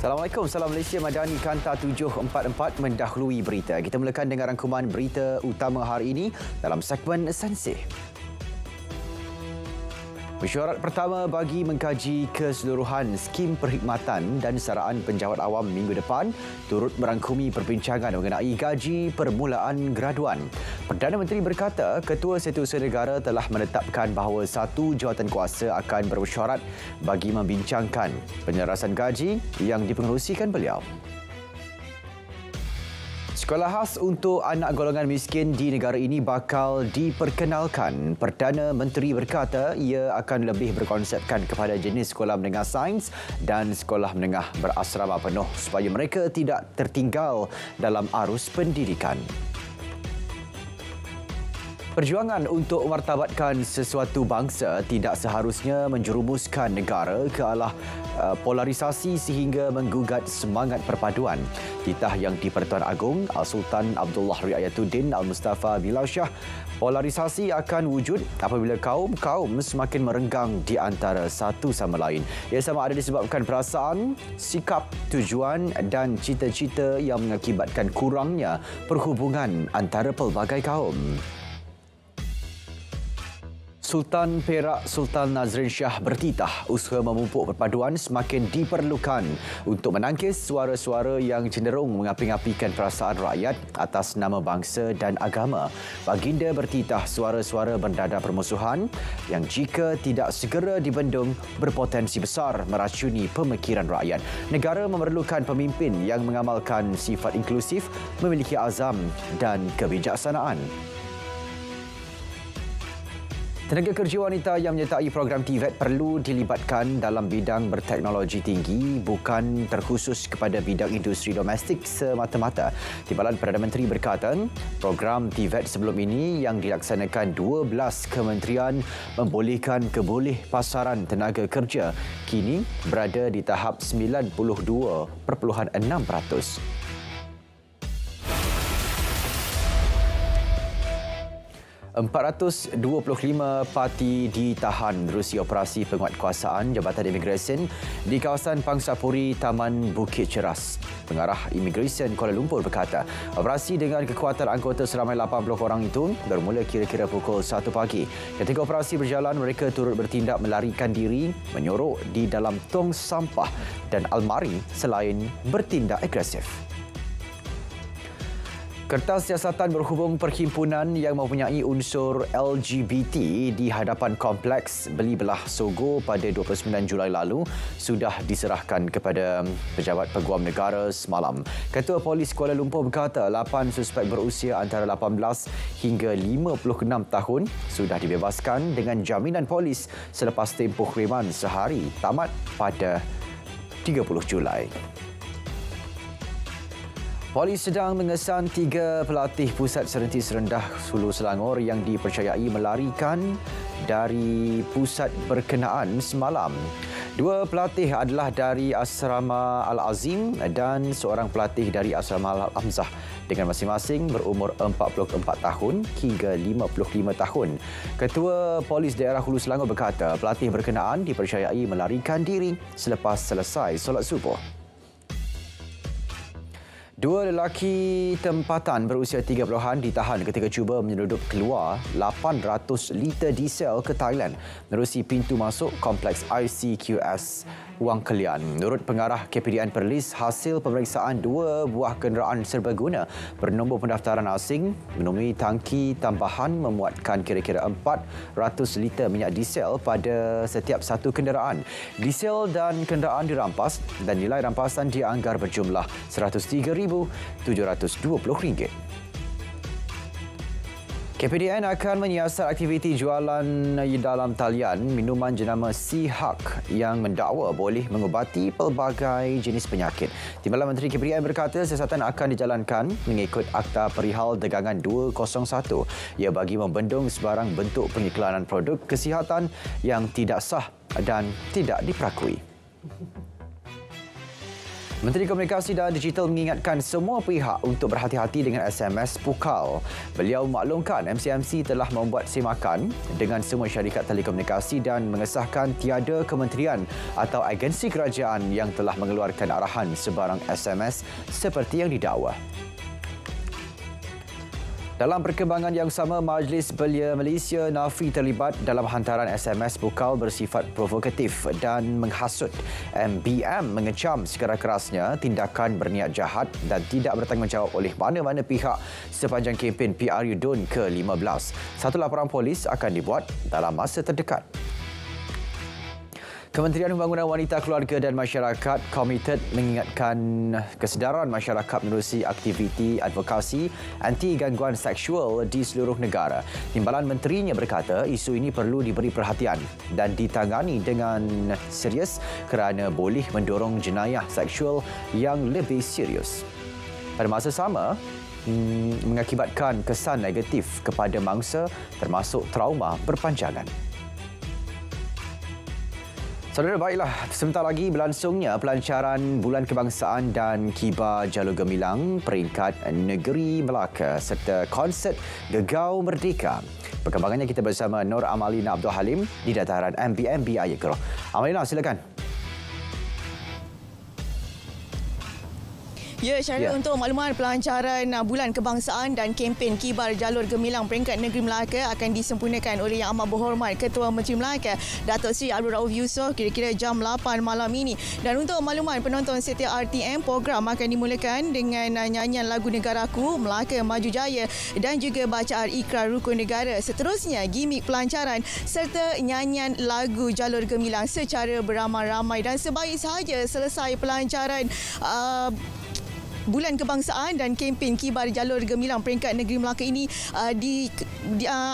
Assalamualaikum, Salam Malaysia Madani Kanta 744 mendahului berita. Kita mulakan dengan rangkuman berita utama hari ini dalam segmen Esensi. Mesyuarat pertama bagi mengkaji keseluruhan skim perkhidmatan dan saraan penjawat awam minggu depan turut merangkumi perbincangan mengenai gaji permulaan graduan. Perdana Menteri berkata Ketua Setiausaha Negara telah menetapkan bahawa satu jawatan kuasa akan bermesyuarat bagi membincangkan penyelarasan gaji yang dipengerusikan beliau. Sekolah khas untuk anak golongan miskin di negara ini bakal diperkenalkan. Perdana Menteri berkata ia akan lebih berkonsepkan kepada jenis sekolah menengah sains dan sekolah menengah berasrama penuh supaya mereka tidak tertinggal dalam arus pendidikan. Perjuangan untuk memartabatkan sesuatu bangsa tidak seharusnya menjerumuskan negara ke arah polarisasi sehingga menggugat semangat perpaduan. Titah Yang di-Pertuan Agong Al-Sultan Abdullah Riayatuddin Al-Mustafa Bilal Shah, polarisasi akan wujud apabila kaum-kaum semakin merenggang di antara satu sama lain. Ia sama ada disebabkan perasaan, sikap, tujuan dan cita-cita yang mengakibatkan kurangnya perhubungan antara pelbagai kaum. Sultan Perak Sultan Nazrin Shah bertitah usaha memupuk perpaduan semakin diperlukan untuk menangkis suara-suara yang cenderung mengapi-apikan perasaan rakyat atas nama bangsa dan agama. Baginda bertitah suara-suara berdada permusuhan yang jika tidak segera dibendung berpotensi besar meracuni pemikiran rakyat. Negara memerlukan pemimpin yang mengamalkan sifat inklusif, memiliki azam dan kebijaksanaan. Tenaga kerja wanita yang menyertai program TVET perlu dilibatkan dalam bidang berteknologi tinggi, bukan terkhusus kepada bidang industri domestik semata-mata. Timbalan Perdana Menteri berkata, program TVET sebelum ini yang dilaksanakan 12 kementerian membolehkan kebolehpasaran tenaga kerja kini berada di tahap 92.6%. 425 parti ditahan menerusi operasi penguatkuasaan Jabatan Imigresen di kawasan Pangsapuri, Taman Bukit Ceras. Pengarah Imigresen Kuala Lumpur berkata, operasi dengan kekuatan anggota seramai 80 orang itu bermula kira-kira pukul 1 pagi. Ketika operasi berjalan, mereka turut bertindak melarikan diri, menyorok di dalam tong sampah dan almari selain bertindak agresif. Kertas siasatan berhubung perhimpunan yang mempunyai unsur LGBT di hadapan Kompleks Beli Belah Sogo pada 29 Julai lalu sudah diserahkan kepada Pejabat Peguam Negara semalam. Ketua Polis Kuala Lumpur berkata 8 suspek berusia antara 18 hingga 56 tahun sudah dibebaskan dengan jaminan polis selepas tempoh reman sehari tamat pada 30 Julai. Polis sedang mengesan 3 pelatih Pusat Serenti Serendah Hulu Selangor yang dipercayai melarikan dari pusat berkenaan semalam. 2 pelatih adalah dari Asrama Al-Azim dan seorang pelatih dari Asrama Al-Hamzah dengan masing-masing berumur 44 tahun hingga 55 tahun. Ketua Polis Daerah Hulu Selangor berkata pelatih berkenaan dipercayai melarikan diri selepas selesai solat subuh. 2 lelaki tempatan berusia 30-an ditahan ketika cuba menyeludup keluar 800 liter diesel ke Thailand menerusi pintu masuk Kompleks ICQS Wang Kelian. Menurut pengarah KPDN Perlis, hasil pemeriksaan 2 buah kenderaan serbaguna bernombor pendaftaran asing menemui tangki tambahan memuatkan kira-kira 400 liter minyak diesel pada setiap satu kenderaan. Diesel dan kenderaan dirampas dan nilai rampasan dianggar berjumlah RM103,720. KPDN akan menyiasat aktiviti jualan dalam talian minuman jenama Seahawk yang mendakwa boleh mengubati pelbagai jenis penyakit. Timbalan Menteri KPDN berkata siasatan akan dijalankan mengikut Akta Perihal Dagangan 201 ia bagi membendung sebarang bentuk pengiklanan produk kesihatan yang tidak sah dan tidak diperakui. Menteri Komunikasi dan Digital mengingatkan semua pihak untuk berhati-hati dengan SMS pukal. Beliau maklumkan MCMC telah membuat semakan dengan semua syarikat telekomunikasi dan mengesahkan tiada kementerian atau agensi kerajaan yang telah mengeluarkan arahan sebarang SMS seperti yang didakwa. Dalam perkembangan yang sama, Majlis Belia Malaysia nafi terlibat dalam hantaran SMS pukal bersifat provokatif dan menghasut. MBM mengecam sekeras-kerasnya tindakan berniat jahat dan tidak bertanggungjawab oleh mana-mana pihak sepanjang kempen PRU DUN ke-15. Satu laporan polis akan dibuat dalam masa terdekat. Kementerian Pembangunan Wanita, Keluarga dan Masyarakat komited mengingatkan kesedaran masyarakat menerusi aktiviti advokasi anti gangguan seksual di seluruh negara. Timbalan menterinya berkata isu ini perlu diberi perhatian dan ditangani dengan serius kerana boleh mendorong jenayah seksual yang lebih serius. Pada masa sama, mengakibatkan kesan negatif kepada mangsa termasuk trauma berpanjangan. Saudara, baiklah, sebentar lagi berlangsungnya pelancaran Bulan Kebangsaan dan Kibar Jalur Gemilang peringkat Negeri Melaka serta konsert Gegau Merdeka. Perkembangannya kita bersama Nur Amalina Abdul Halim di dataran MBMB Ayat Keroh. Amalina, silakan. Ya, Syarul, untuk makluman pelancaran Bulan Kebangsaan dan kempen Kibar Jalur Gemilang peringkat Negeri Melaka akan disempurnakan oleh Yang Amat Berhormat Ketua Menteri Melaka, Datuk Seri Abdul Rauf Yusof, kira-kira jam 8 malam ini. Dan untuk makluman penonton setia RTM, program akan dimulakan dengan nyanyian lagu Negaraku, Melaka Maju Jaya dan juga bacaan Ikrar Rukun Negara. Seterusnya, gimik pelancaran serta nyanyian lagu Jalur Gemilang secara beramai-ramai. Dan sebaik sahaja selesai pelancaran Bulan Kebangsaan dan kempen Kibar Jalur Gemilang peringkat Negeri Melaka ini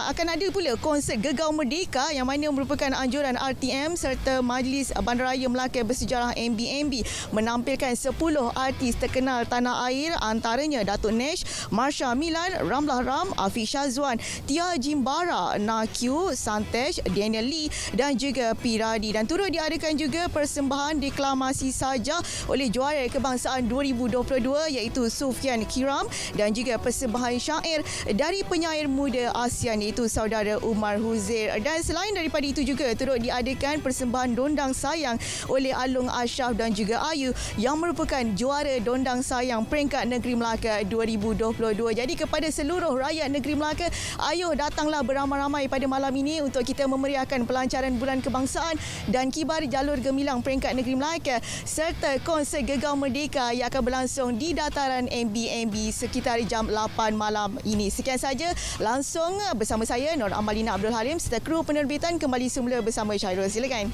akan ada pula konsert Gegau Merdeka yang mana merupakan anjuran RTM serta Majlis Bandaraya Melaka Bersejarah MBMB menampilkan 10 artis terkenal tanah air, antaranya Datuk Nesh, Marsha Milan, Ramlah Ram, Afiq Syazwan, Tia Jimbara, Nakyu, Santesh, Daniel Lee dan juga Piradi. Dan turut diadakan juga persembahan deklamasi saja oleh juara kebangsaan 2022 iaitu Sufian Kiram dan juga persembahan syair dari penyair muda ASEAN iaitu saudara Umar Huzair. Dan selain daripada itu juga turut diadakan persembahan Dondang Sayang oleh Alung Ashraf dan juga Ayu yang merupakan juara Dondang Sayang peringkat Negeri Melaka 2022. Jadi kepada seluruh rakyat Negeri Melaka, ayo datanglah beramai-ramai pada malam ini untuk kita memeriahkan pelancaran Bulan Kebangsaan dan Kibar Jalur Gemilang peringkat Negeri Melaka serta konsert Gegau Merdeka yang akan berlangsung di dataran MBMB sekitar jam 8 malam ini. Sekian saja langsung bersama saya Nur Amalina Abdul Halim serta kru penerbitan kembali semula bersama Syairul. Silakan.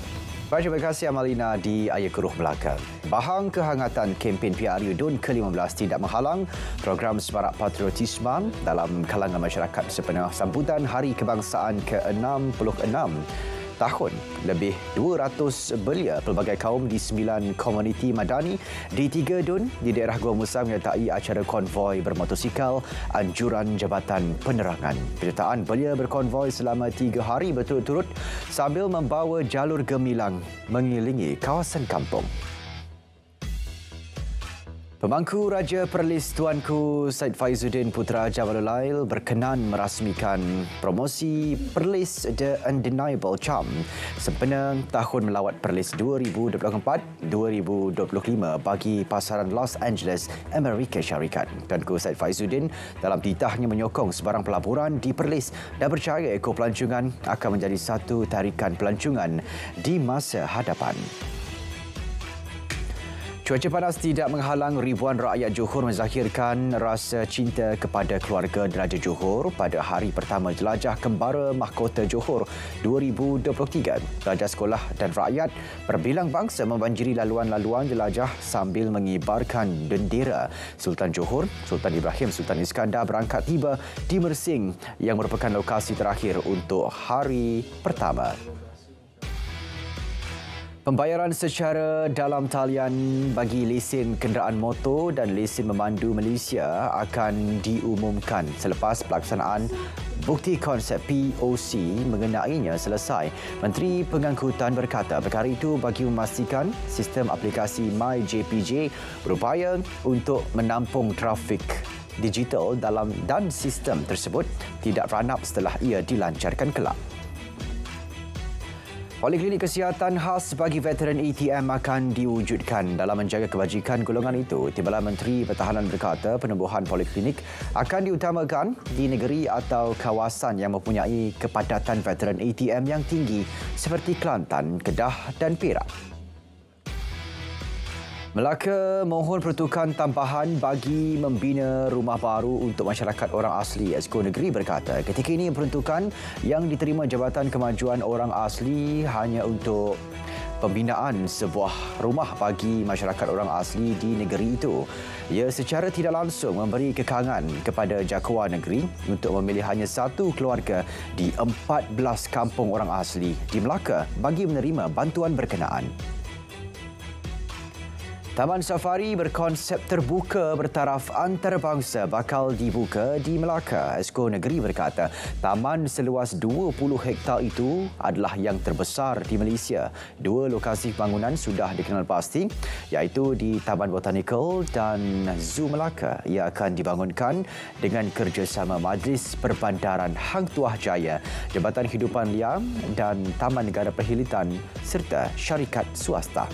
Baik, terima kasih Amalina di Ayat Keroh Melaka. Bahang kehangatan kempen PRU DUN ke-15 tidak menghalang program semarak patriotisme dalam kalangan masyarakat sepenuh sambutan Hari Kebangsaan ke-66 tahun. Lebih 200 belia pelbagai kaum di 9 komuniti madani di 3 DUN di daerah Gua Musang menyertai acara konvoi bermotosikal anjuran Jabatan Penerangan. Penyertaan belia berkonvoi selama 3 hari berturut-turut sambil membawa jalur gemilang mengelilingi kawasan kampung. Pemangku Raja Perlis Tuanku Said Faizuddin Putra Jamalul Lail berkenan merasmikan promosi Perlis The Undeniable Charm sempena tahun melawat Perlis 2024-2025 bagi pasaran Los Angeles, Amerika Syarikat. Tuanku Said Faizuddin dalam titahnya menyokong sebarang pelaburan di Perlis dan percaya ekopelancongan akan menjadi satu tarikan pelancongan di masa hadapan. Cuaca panas tidak menghalang ribuan rakyat Johor menzahirkan rasa cinta kepada keluarga Diraja Johor pada hari pertama jelajah Kembara Mahkota Johor 2023. Pelajar sekolah dan rakyat berbilang bangsa membanjiri laluan-laluan jelajah sambil mengibarkan bendera. Sultan Johor, Sultan Ibrahim Sultan Iskandar berangkat tiba di Mersing yang merupakan lokasi terakhir untuk hari pertama. Pembayaran secara dalam talian bagi lesen kenderaan motor dan lesen memandu Malaysia akan diumumkan selepas pelaksanaan bukti konsep POC mengenainya selesai. Menteri Pengangkutan berkata perkara itu bagi memastikan sistem aplikasi MyJPJ berupaya untuk menampung trafik digital dan sistem tersebut tidak ranap setelah ia dilancarkan kelak. Poliklinik kesihatan khas bagi veteran ATM akan diwujudkan dalam menjaga kebajikan golongan itu. Timbalan Menteri Pertahanan berkata penubuhan poliklinik akan diutamakan di negeri atau kawasan yang mempunyai kepadatan veteran ATM yang tinggi seperti Kelantan, Kedah dan Perak. Melaka mohon peruntukan tambahan bagi membina rumah baru untuk masyarakat orang asli. Esko Negeri berkata ketika ini peruntukan yang diterima Jabatan Kemajuan Orang Asli hanya untuk pembinaan sebuah rumah bagi masyarakat orang asli di negeri itu. Ia secara tidak langsung memberi kekangan kepada Jakwa Negeri untuk memilih hanya satu keluarga di 14 kampung orang asli di Melaka bagi menerima bantuan berkenaan. Taman Safari berkonsep terbuka bertaraf antarabangsa bakal dibuka di Melaka. Esko Negeri berkata, taman seluas 20 hektar itu adalah yang terbesar di Malaysia. Dua lokasi bangunan sudah dikenal pasti, iaitu di Taman Botanikal dan Zoo Melaka. Ia akan dibangunkan dengan kerjasama Majlis Perbandaran Hang Tuah Jaya, Jabatan Hidupan Liar dan Taman Negara Perkhidmatan serta syarikat swasta.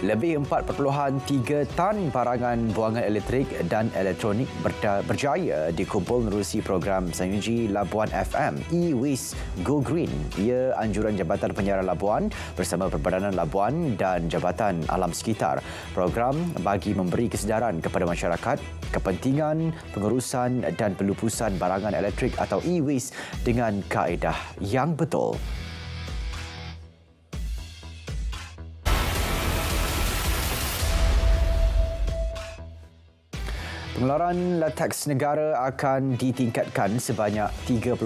Lebih 4.3 tan barangan buangan elektrik dan elektronik berjaya dikumpul menerusi program Synergy Labuan FM e-Waste Go Green. Ia anjuran Jabatan Penyiaran Labuan bersama Perbadanan Labuan dan Jabatan Alam Sekitar. Program bagi memberi kesedaran kepada masyarakat kepentingan pengurusan dan pelupusan barangan elektrik atau e-waste dengan kaedah yang betul. Pengeluaran lateks negara akan ditingkatkan sebanyak 30%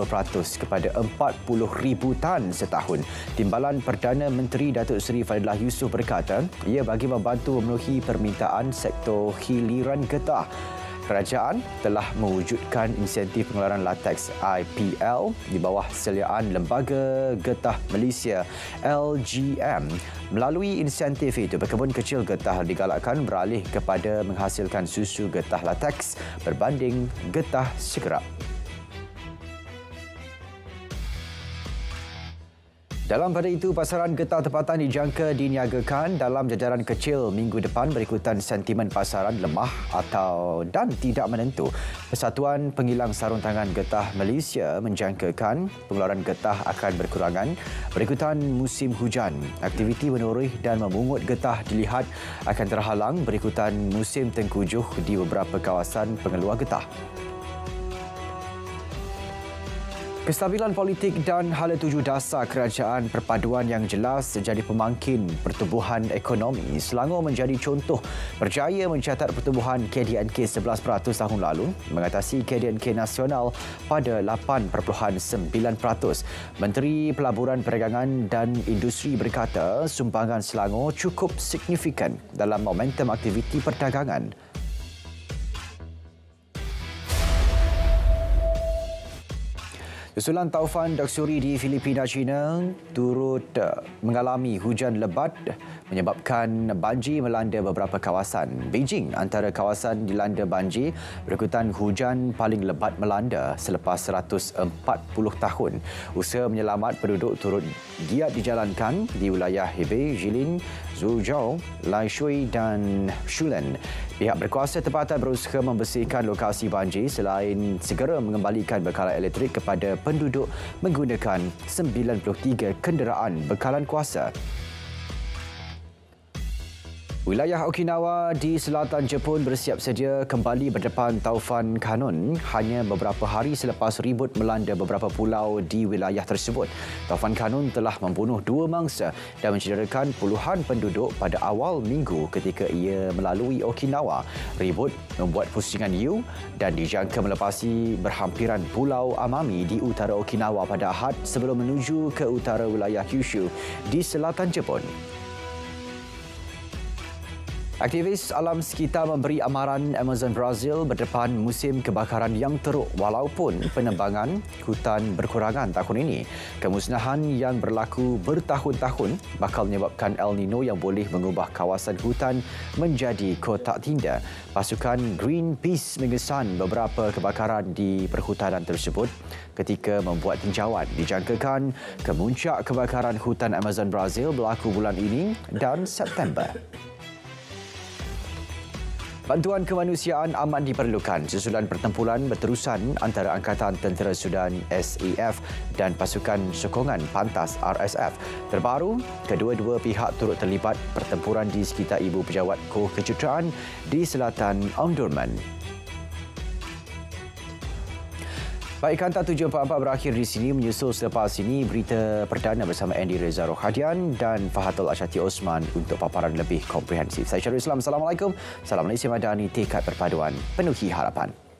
kepada 40,000 tan setahun. Timbalan Perdana Menteri Datuk Seri Fadilah Yusof berkata, ia bagi membantu memenuhi permintaan sektor hiliran getah. Kerajaan telah mewujudkan insentif pengeluaran lateks IPL di bawah seliaan Lembaga Getah Malaysia LGM. Melalui insentif itu, pekebun kecil getah digalakkan beralih kepada menghasilkan susu getah lateks berbanding getah segerap. Dalam pada itu, pasaran getah tempatan dijangka diniagakan dalam jajaran kecil minggu depan berikutan sentimen pasaran lemah dan tidak menentu. Persatuan Pengilang Sarung Tangan Getah Malaysia menjangkakan pengeluaran getah akan berkurangan berikutan musim hujan. Aktiviti menurih dan memungut getah dilihat akan terhalang berikutan musim tengkujuh di beberapa kawasan pengeluar getah. Kestabilan politik dan hala tuju dasar kerajaan perpaduan yang jelas jadi pemangkin pertumbuhan ekonomi. Selangor menjadi contoh berjaya mencatat pertumbuhan KDNK 11% tahun lalu mengatasi KDNK nasional pada 8.9%. Menteri Pelaburan Perdagangan dan Industri berkata sumbangan Selangor cukup signifikan dalam momentum aktiviti perdagangan. Susulan taufan daksuri di Filipina, China turut mengalami hujan lebat menyebabkan banjir melanda beberapa kawasan. Beijing antara kawasan dilanda banjir berikutan hujan paling lebat melanda selepas 140 tahun. Usaha menyelamat penduduk turut giat dijalankan di wilayah Hebei, Jilin, Zhuzhou, Laishui dan Shulen. Pihak berkuasa tempatan berusaha membersihkan lokasi banjir selain segera mengembalikan bekalan elektrik kepada penduduk menggunakan 93 kenderaan bekalan kuasa. Wilayah Okinawa di selatan Jepun bersiap sedia kembali berdepan taufan Kanun hanya beberapa hari selepas ribut melanda beberapa pulau di wilayah tersebut. Taufan Kanun telah membunuh 2 mangsa dan mencederakan puluhan penduduk pada awal minggu ketika ia melalui Okinawa. Ribut membuat pusingan U dan dijangka melepasi berhampiran pulau Amami di utara Okinawa pada Ahad sebelum menuju ke utara wilayah Kyushu di selatan Jepun. Aktivis alam sekitar memberi amaran Amazon Brazil berdepan musim kebakaran yang teruk walaupun penebangan hutan berkurangan tahun ini. Kemusnahan yang berlaku bertahun-tahun bakal menyebabkan El Nino yang boleh mengubah kawasan hutan menjadi kotak tinda. Pasukan Greenpeace mengesan beberapa kebakaran di perhutanan tersebut ketika membuat tinjauan. Dijangkakan kemuncak kebakaran hutan Amazon Brazil berlaku bulan ini dan September. Bantuan kemanusiaan amat diperlukan sesudah pertempuran berterusan antara Angkatan Tentera Sudan SAF dan pasukan sokongan pantas RSF. Terbaru, kedua-dua pihak turut terlibat pertempuran di sekitar ibu pejabat Kor Kejuruteraan di selatan Omdurman. Baik, Kanta 744 berakhir di sini. Menyusul selepas ini berita perdana bersama Andy Reza Rohadian dan Fahatul Asyati Osman untuk paparan lebih komprehensif. Saya Syarul Islam. Assalamualaikum. Salam Malaysia Madani, tekad perpaduan penuhi harapan.